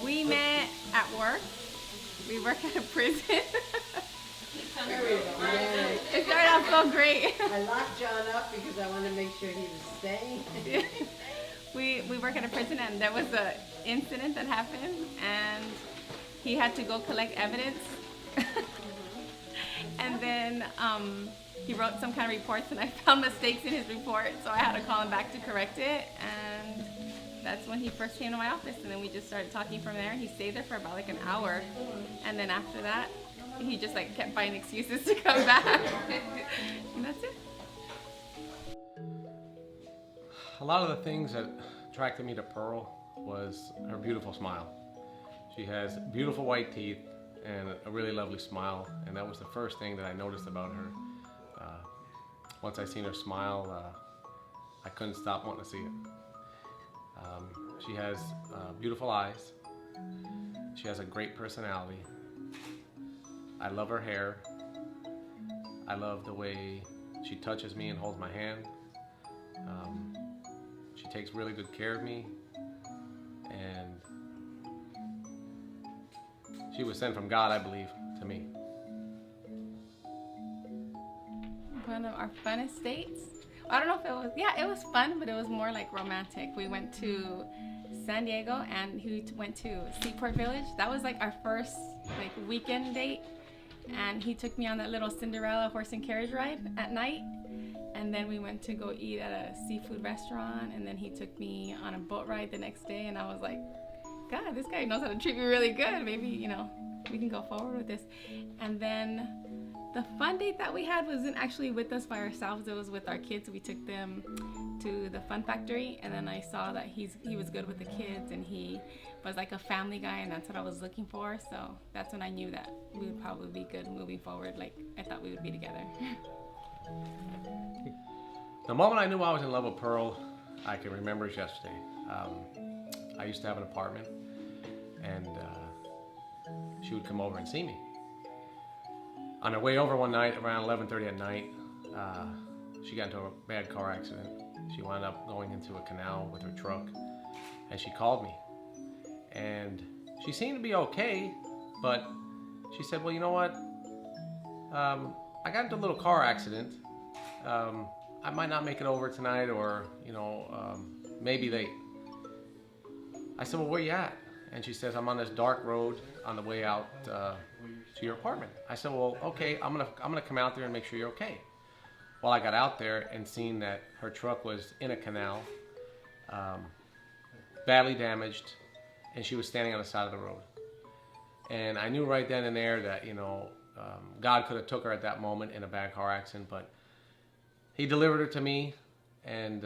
We met at work. We work at a prison. It started out so great. I locked John up because I wanted to make sure he was staying. We work at a prison, and there was an incident that happened, and he had to go collect evidence. And then he wrote some kind of reports, and I found mistakes in his report, so I had to call him back to correct it. And that's when he first came to my office, and then we just started talking from there. He stayed there for about like an hour, and then after that, he just like kept finding excuses to come back. And that's it. A lot of the things that attracted me to Pearl was her beautiful smile. She has beautiful white teeth and a really lovely smile, and that was the first thing that I noticed about her. Once I seen her smile, I couldn't stop wanting to see it. She has beautiful eyes. She has a great personality. I love her hair. I love the way she touches me and holds my hand. She takes really good care of me, and she was sent from God, I believe, to me. One of our funnest dates. I don't know if it was, yeah, it was fun, but it was more like romantic. We went to San Diego, and he went to Seaport Village. That was like our first like weekend date, and he took me on that little Cinderella horse and carriage ride at night. And then we went to go eat at a seafood restaurant, and then he took me on a boat ride the next day, and I was like, God, this guy knows how to treat me really good. Maybe, you know, we can go forward with this. And then the fun date that we had wasn't actually with us by ourselves. It was with our kids. We took them to the Fun Factory, and then I saw that he was good with the kids, and he was like a family guy, and that's what I was looking for. So that's when I knew that we would probably be good moving forward. Like, I thought we would be together. The moment I knew I was in love with Pearl, I can remember as yesterday. I used to have an apartment, and she would come over and see me. On her way over one night, around 11:30 at night, she got into a bad car accident. She wound up going into a canal with her truck, and she called me. And she seemed to be okay, but she said, well, you know what? I got into a little car accident. I might not make it over tonight, or, you know, maybe late. I said, well, where you at? And she says, I'm on this dark road on the way out to your apartment. I said, well, okay, I'm gonna come out there and make sure you're okay. Well, I got out there and seen that her truck was in a canal, badly damaged, and she was standing on the side of the road. And I knew right then and there that, you know, God could have took her at that moment in a bad car accident, but He delivered her to me, and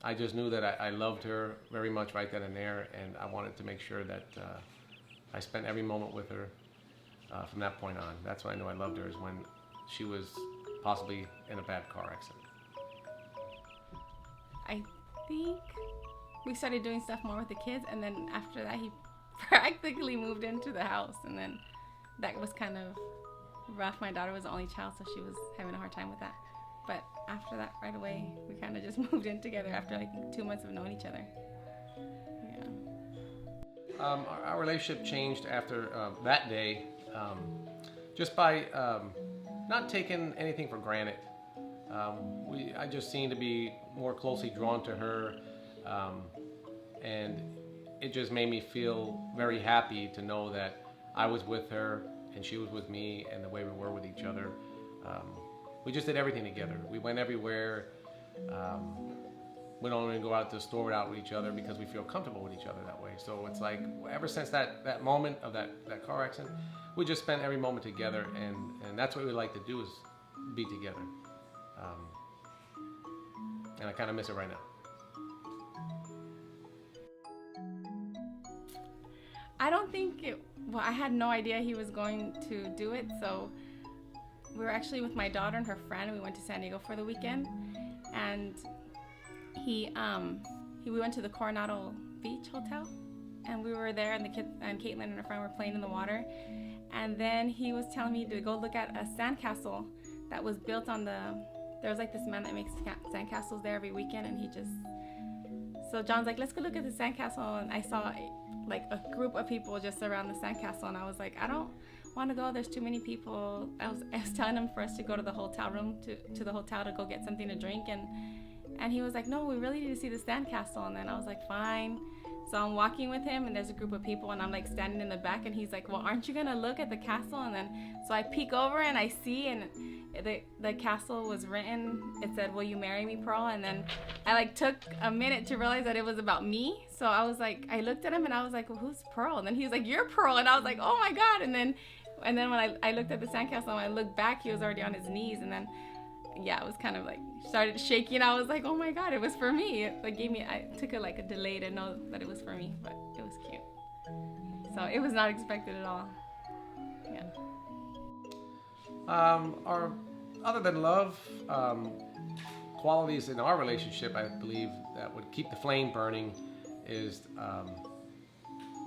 I just knew that I loved her very much right then and there, and I wanted to make sure that I spent every moment with her from that point on. That's when I knew I loved her, is when she was possibly in a bad car accident. I think we started doing stuff more with the kids, and then after that he practically moved into the house, and then that was kind of rough. My daughter was the only child, so she was having a hard time with that. But after that, right away, we kind of just moved in together after like 2 months of knowing each other. Yeah. Our relationship changed after that day, just by not taking anything for granted. I just seemed to be more closely drawn to her, and it just made me feel very happy to know that I was with her and she was with me, and the way we were with each other. We just did everything together. We went everywhere. We don't even go out to the store without with each other because we feel comfortable with each other that way. So it's like, ever since that moment of that car accident, we just spent every moment together, and that's what we like to do, is be together. And I kind of miss it right now. I don't think well, I had no idea he was going to do it, so we were actually with my daughter and her friend. We went to San Diego for the weekend, and we went to the Coronado Beach Hotel, and we were there, and the kids and Caitlin and her friend were playing in the water, and then he was telling me to go look at a sandcastle that was built on there was like this man that makes sandcastles there every weekend, and he just So John's like, let's go look at the sandcastle, and I saw like a group of people just around the sandcastle, and I was like, I don't want to go. There's too many people. I was telling him for us to go to the hotel room to the hotel to go get something to drink, and he was like, no, we really need to see the sandcastle. And then I was like, fine. So I'm walking with him, and there's a group of people, and I'm like standing in the back, and he's like, well, aren't you gonna look at the castle? And then so I peek over and I see, and the castle was written. It said, will you marry me, Pearl? And then I like took a minute to realize that it was about me. So I was like, I looked at him and I was like, well, who's Pearl? And then he was like, you're Pearl. And I was like, oh my God. And then when I looked at the sandcastle and I looked back, he was already on his knees. And then yeah, it was kind of like started shaking. I was like, oh my God, it was for me. It like I took a delay to know that it was for me, but it was cute. So it was not expected at all. Yeah. Our other than love, qualities in our relationship, I believe that would keep the flame burning is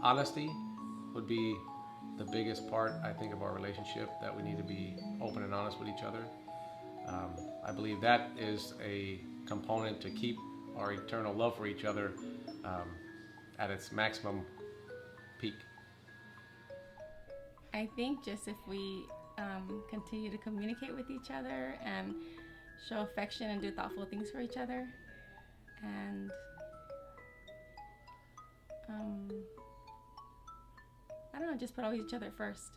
honesty would be the biggest part, I think, of our relationship, that we need to be open and honest with each other. I believe that is a component to keep our eternal love for each other at its maximum peak. I think just if we continue to communicate with each other and show affection and do thoughtful things for each other, and I don't know, just put always each other first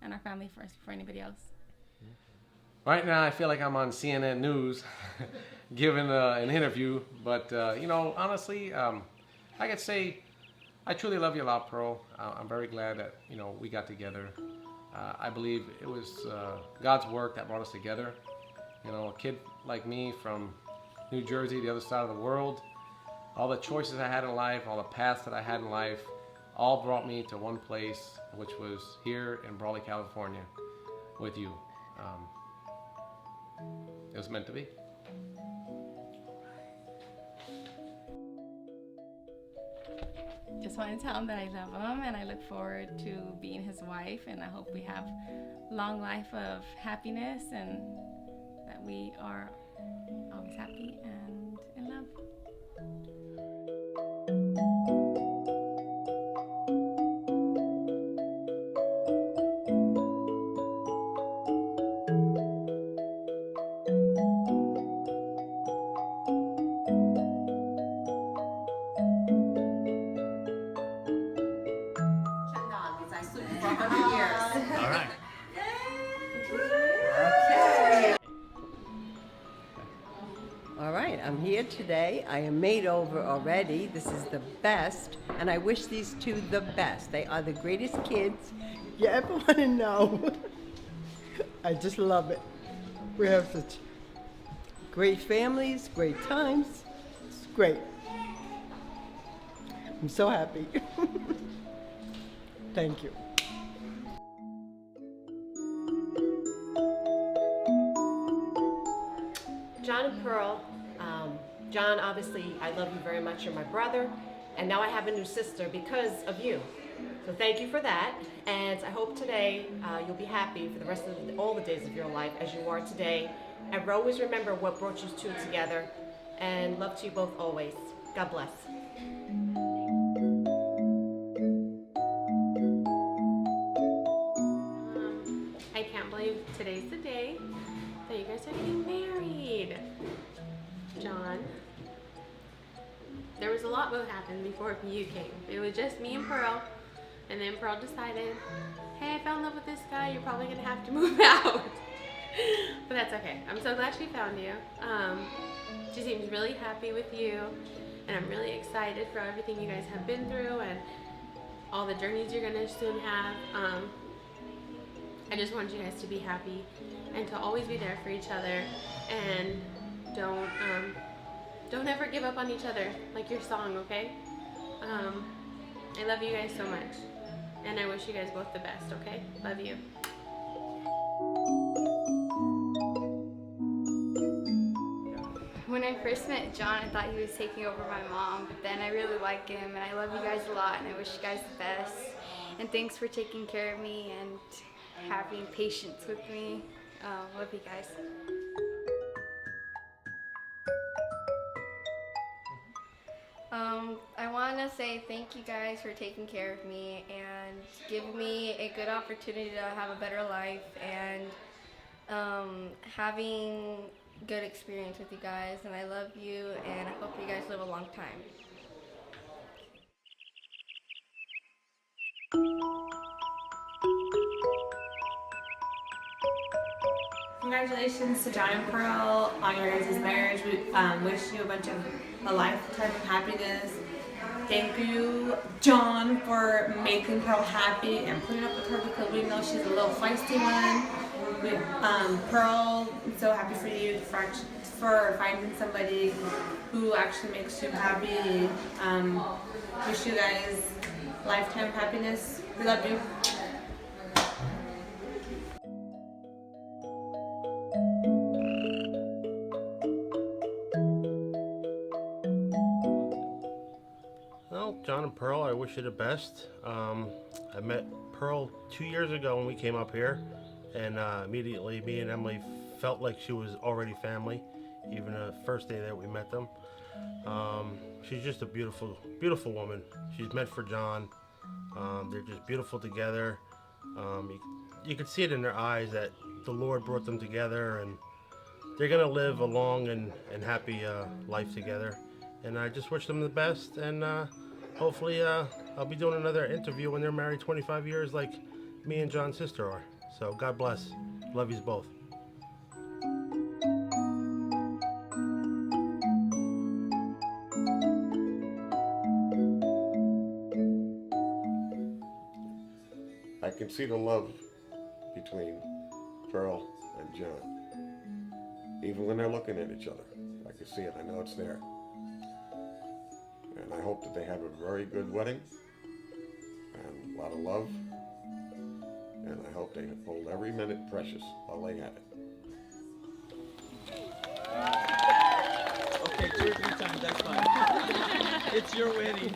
and our family first before anybody else. Right now, I feel like I'm on CNN News giving an interview, but honestly, I could say I truly love you a lot, Pearl. I'm very glad that we got together. I believe it was God's work that brought us together. A kid like me from New Jersey, the other side of the world, all the choices I had in life, all the paths that I had in life, all brought me to one place, which was here in Brawley, California, with you. It was meant to be. Just want to tell him that I love him and I look forward to being his wife, and I hope we have long life of happiness and that we are always happy and in love. All right. All right, I'm here today. I am made over already. This is the best, and I wish these two the best. They are the greatest kids you ever want to know. I just love it. We have such great families, great times. It's great. I'm so happy. Thank you. John and Pearl, John, obviously, I love you very much. You're my brother, and now I have a new sister because of you. So thank you for that, and I hope today you'll be happy for the rest of all the days of your life as you are today. And always remember what brought you two together, and love to you both always. God bless. I can't believe today's the day that you guys are getting married. John, there was a lot that happened before you came. It was just me and Pearl, and then Pearl decided, hey, I fell in love with this guy, you're probably gonna have to move out. But that's okay. I'm so glad she found you. She seems really happy with you, and I'm really excited for everything you guys have been through and all the journeys you're gonna soon have. I just want you guys to be happy and to always be there for each other, and don't ever give up on each other, like your song, okay? I love you guys so much, and I wish you guys both the best, okay? Love you. When I first met John, I thought he was taking over my mom, but then I really like him, and I love you guys a lot, and I wish you guys the best. And thanks for taking care of me and having patience with me. Love you guys. want to say thank you guys for taking care of me and giving me a good opportunity to have a better life and having good experience with you guys. And I love you, and I hope you guys live a long time. Congratulations to John and Pearl on your guys' marriage. We wish you a lifetime of happiness. Thank you, John, for making Pearl happy and putting up with her because we know she's a little feisty one. Pearl, I'm so happy for you for finding somebody who actually makes you happy. Wish you guys lifetime happiness. We love you. Well, John and Pearl, I wish you the best. I met Pearl 2 years ago when we came up here, and immediately me and Emily felt like she was already family, even the first day that we met them. She's just a beautiful, beautiful woman. She's meant for John. They're just beautiful together. You can see it in their eyes that the Lord brought them together, and they're gonna live a long and happy life together. And I just wish them the best, and hopefully I'll be doing another interview when they're married 25 years like me and John's sister are. So God bless. Love yous both. I can see the love between Pearl and John. Even when they're looking at each other, I can see it. I know it's there. And I hope that they have a very good wedding and a lot of love. And I hope they hold every minute precious while they have it. Okay, 2 or 3 times, that's fine. It's your wedding.